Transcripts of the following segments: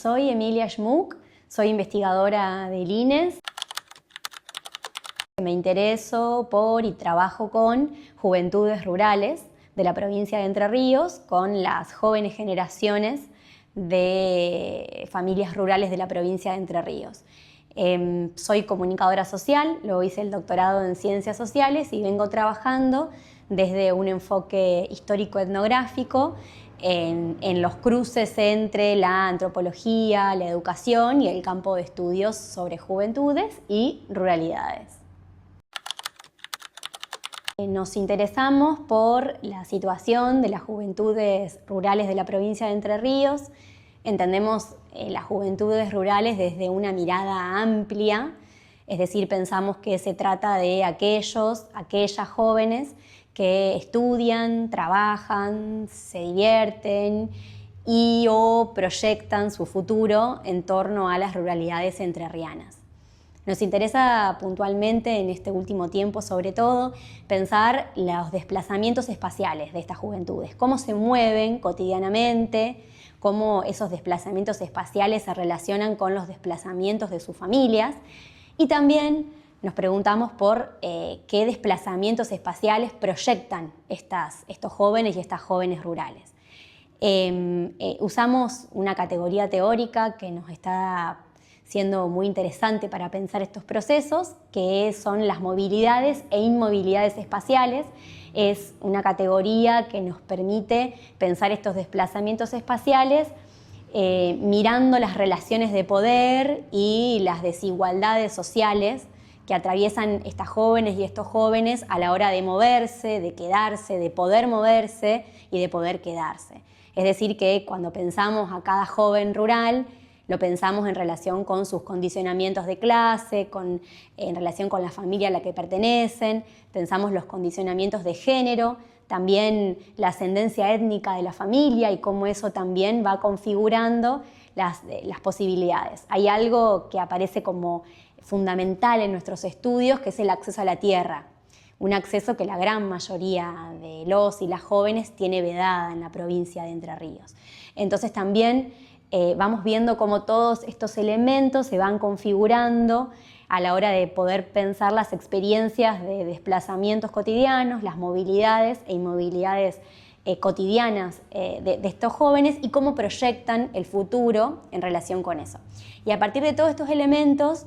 Soy Emilia Schmuck, soy investigadora del INES. Me intereso por y trabajo con juventudes rurales de la provincia de Entre Ríos, con las jóvenes generaciones de familias rurales de la provincia de Entre Ríos. Soy comunicadora social, luego hice el doctorado en Ciencias Sociales y vengo trabajando desde un enfoque histórico-etnográfico en los cruces entre la antropología, la educación y el campo de estudios sobre juventudes y ruralidades. Nos interesamos por la situación de las juventudes rurales de la provincia de Entre Ríos. Entendemos las juventudes rurales desde una mirada amplia, es decir, pensamos que se trata de aquellas jóvenes que estudian, trabajan, se divierten y o proyectan su futuro en torno a las ruralidades entrerrianas. Nos interesa puntualmente en este último tiempo, sobre todo, pensar los desplazamientos espaciales de estas juventudes, cómo se mueven cotidianamente, cómo esos desplazamientos espaciales se relacionan con los desplazamientos de sus familias, y también nos preguntamos por qué desplazamientos espaciales proyectan estos jóvenes y estas jóvenes rurales. Usamos una categoría teórica que nos está siendo muy interesante para pensar estos procesos, que son las movilidades e inmovilidades espaciales. Es una categoría que nos permite pensar estos desplazamientos espaciales mirando las relaciones de poder y las desigualdades sociales que atraviesan estas jóvenes y estos jóvenes a la hora de moverse, de quedarse, de poder moverse y de poder quedarse. Es decir, que cuando pensamos a cada joven rural, lo pensamos en relación con sus condicionamientos de clase, en relación con la familia a la que pertenecen, pensamos los condicionamientos de género, también la ascendencia étnica de la familia y cómo eso también va configurando las posibilidades. Hay algo que aparece como fundamental en nuestros estudios, que es el acceso a la tierra, un acceso que la gran mayoría de los y las jóvenes tiene vedada en la provincia de Entre Ríos. Entonces también vamos viendo cómo todos estos elementos se van configurando a la hora de poder pensar las experiencias de desplazamientos cotidianos, las movilidades e inmovilidades cotidianas de estos jóvenes y cómo proyectan el futuro en relación con eso. Y a partir de todos estos elementos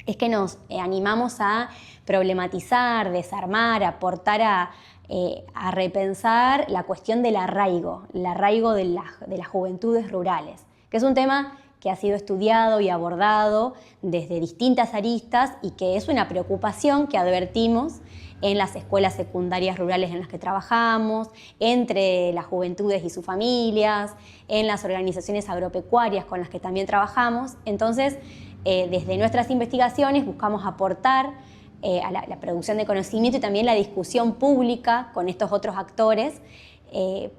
es que nos animamos a problematizar, desarmar, aportar a repensar la cuestión del arraigo de las juventudes rurales, que es un tema que ha sido estudiado y abordado desde distintas aristas y que es una preocupación que advertimos en las escuelas secundarias rurales en las que trabajamos, entre las juventudes y sus familias, en las organizaciones agropecuarias con las que también trabajamos. Entonces, desde nuestras investigaciones buscamos aportar a la producción de conocimiento y también la discusión pública con estos otros actores,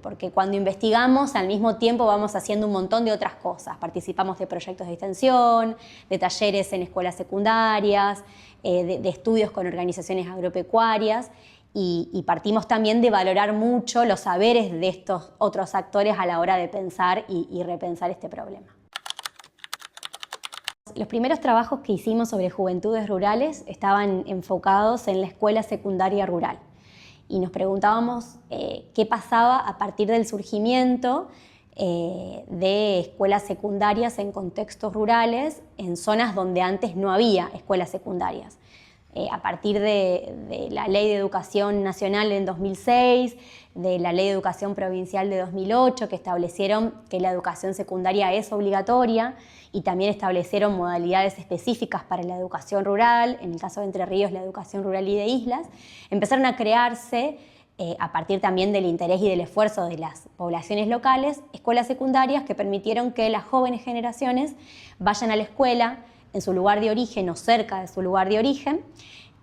porque cuando investigamos al mismo tiempo vamos haciendo un montón de otras cosas. Participamos de proyectos de extensión, de talleres en escuelas secundarias, de estudios con organizaciones agropecuarias y partimos también de valorar mucho los saberes de estos otros actores a la hora de pensar y repensar este problema. Los primeros trabajos que hicimos sobre juventudes rurales estaban enfocados en la escuela secundaria rural y nos preguntábamos qué pasaba a partir del surgimiento de escuelas secundarias en contextos rurales en zonas donde antes no había escuelas secundarias. A partir de la Ley de Educación Nacional en 2006, de la Ley de Educación Provincial de 2008, que establecieron que la educación secundaria es obligatoria y también establecieron modalidades específicas para la educación rural, en el caso de Entre Ríos, la educación rural y de islas, empezaron a crearse, a partir también del interés y del esfuerzo de las poblaciones locales, escuelas secundarias que permitieron que las jóvenes generaciones vayan a la escuela en su lugar de origen o cerca de su lugar de origen,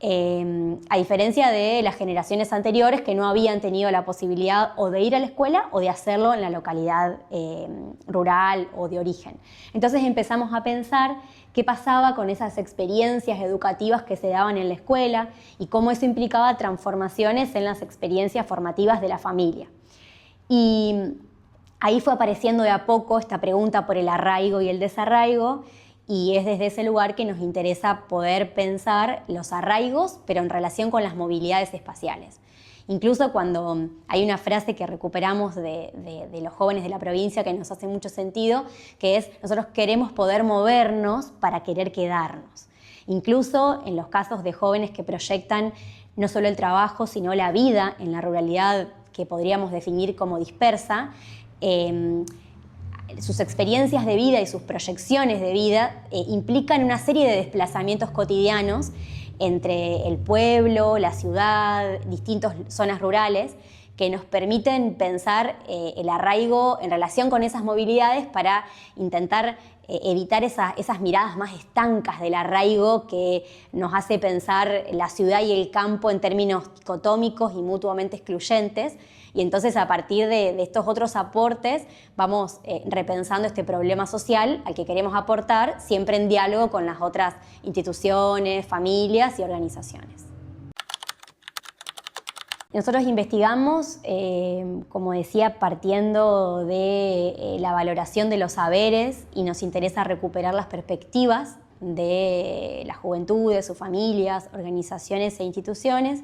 a diferencia de las generaciones anteriores que no habían tenido la posibilidad o de ir a la escuela o de hacerlo en la localidad rural o de origen. Entonces empezamos a pensar qué pasaba con esas experiencias educativas que se daban en la escuela y cómo eso implicaba transformaciones en las experiencias formativas de la familia. Y ahí fue apareciendo de a poco esta pregunta por el arraigo y el desarraigo, y es desde ese lugar que nos interesa poder pensar los arraigos, pero en relación con las movilidades espaciales. Incluso cuando hay una frase que recuperamos de los jóvenes de la provincia que nos hace mucho sentido, que es: nosotros queremos poder movernos para querer quedarnos. Incluso en los casos de jóvenes que proyectan no solo el trabajo, sino la vida en la ruralidad que podríamos definir como dispersa, sus experiencias de vida y sus proyecciones de vida implican una serie de desplazamientos cotidianos entre el pueblo, la ciudad, distintas zonas rurales, que nos permiten pensar el arraigo en relación con esas movilidades para intentar evitar esas miradas más estancas del arraigo que nos hace pensar la ciudad y el campo en términos dicotómicos y mutuamente excluyentes. Y entonces, a partir de estos otros aportes, vamos repensando este problema social al que queremos aportar, siempre en diálogo con las otras instituciones, familias y organizaciones. Nosotros investigamos, como decía, partiendo de la valoración de los saberes, y nos interesa recuperar las perspectivas de las juventudes, sus familias, organizaciones e instituciones.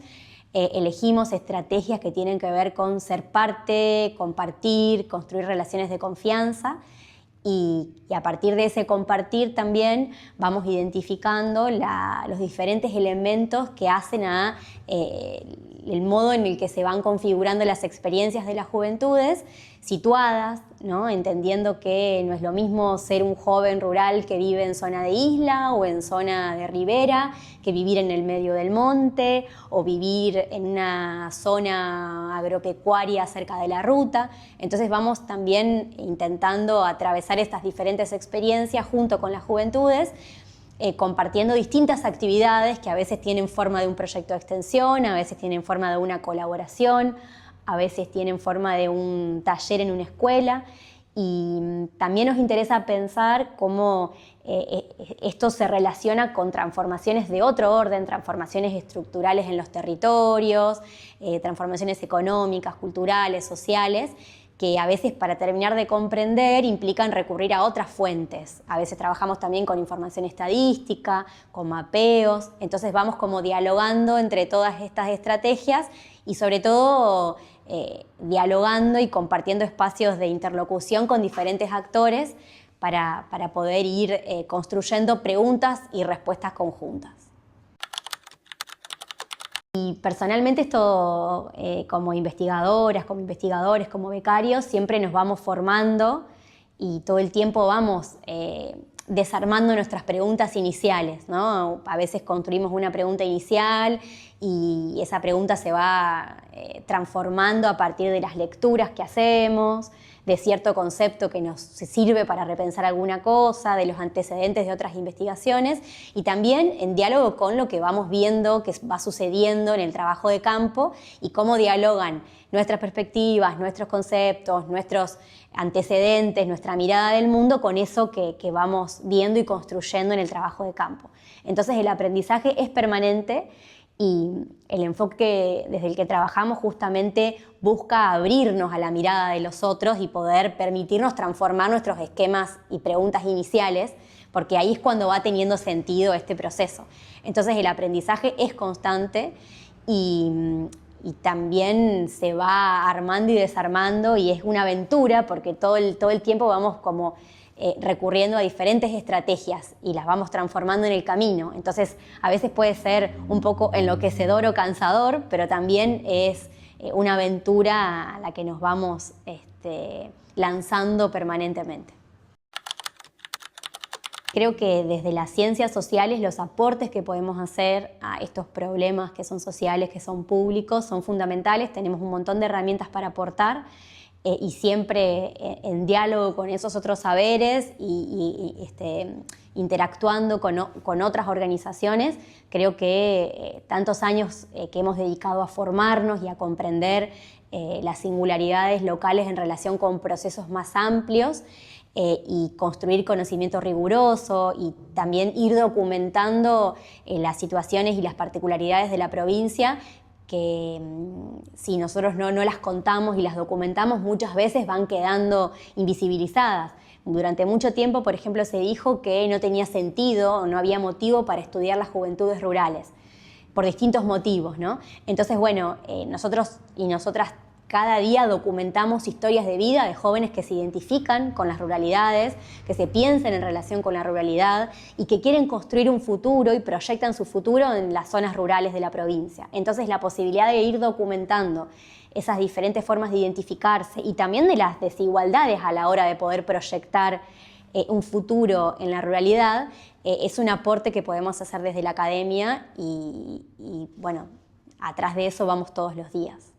Elegimos estrategias que tienen que ver con ser parte, compartir, construir relaciones de confianza, y a partir de ese compartir también vamos identificando los diferentes elementos que hacen el modo en el que se van configurando las experiencias de las juventudes situadas, ¿no? Entendiendo que no es lo mismo ser un joven rural que vive en zona de isla o en zona de ribera, que vivir en el medio del monte o vivir en una zona agropecuaria cerca de la ruta. Entonces vamos también intentando atravesar estas diferentes experiencias junto con las juventudes, compartiendo distintas actividades que a veces tienen forma de un proyecto de extensión, a veces tienen forma de una colaboración, a veces tienen forma de un taller en una escuela. Y también nos interesa pensar cómo esto se relaciona con transformaciones de otro orden, transformaciones estructurales en los territorios, transformaciones económicas, culturales, sociales, que a veces, para terminar de comprender, implican recurrir a otras fuentes. A veces trabajamos también con información estadística, con mapeos. Entonces vamos como dialogando entre todas estas estrategias y, sobre todo, dialogando y compartiendo espacios de interlocución con diferentes actores para poder ir construyendo preguntas y respuestas conjuntas. Y personalmente esto, como investigadoras, como investigadores, como becarios, siempre nos vamos formando y todo el tiempo vamos desarmando nuestras preguntas iniciales, ¿no? A veces construimos una pregunta inicial y esa pregunta se va transformando a partir de las lecturas que hacemos, de cierto concepto que nos sirve para repensar alguna cosa, de los antecedentes de otras investigaciones, y también en diálogo con lo que vamos viendo que va sucediendo en el trabajo de campo y cómo dialogan nuestras perspectivas, nuestros conceptos, nuestros antecedentes, nuestra mirada del mundo con eso que vamos viendo y construyendo en el trabajo de campo. Entonces el aprendizaje es permanente y el enfoque desde el que trabajamos justamente busca abrirnos a la mirada de los otros y poder permitirnos transformar nuestros esquemas y preguntas iniciales, porque ahí es cuando va teniendo sentido este proceso. Entonces el aprendizaje es constante y también se va armando y desarmando, y es una aventura porque todo el tiempo vamos como recurriendo a diferentes estrategias y las vamos transformando en el camino. Entonces a veces puede ser un poco enloquecedor o cansador, pero también es una aventura a la que nos vamos lanzando permanentemente. Creo que desde las ciencias sociales los aportes que podemos hacer a estos problemas que son sociales, que son públicos, son fundamentales. Tenemos un montón de herramientas para aportar y siempre en diálogo con esos otros saberes y interactuando con otras organizaciones. Creo que tantos años que hemos dedicado a formarnos y a comprender las singularidades locales en relación con procesos más amplios, y construir conocimiento riguroso y también ir documentando las situaciones y las particularidades de la provincia, que si nosotros no las contamos y las documentamos, muchas veces van quedando invisibilizadas. Durante mucho tiempo, por ejemplo, se dijo que no tenía sentido o no había motivo para estudiar las juventudes rurales, por distintos motivos, ¿no? Entonces, bueno, nosotros y nosotras cada día documentamos historias de vida de jóvenes que se identifican con las ruralidades, que se piensan en relación con la ruralidad y que quieren construir un futuro y proyectan su futuro en las zonas rurales de la provincia. Entonces, la posibilidad de ir documentando esas diferentes formas de identificarse y también de las desigualdades a la hora de poder proyectar un futuro en la ruralidad es un aporte que podemos hacer desde la academia y bueno, atrás de eso vamos todos los días.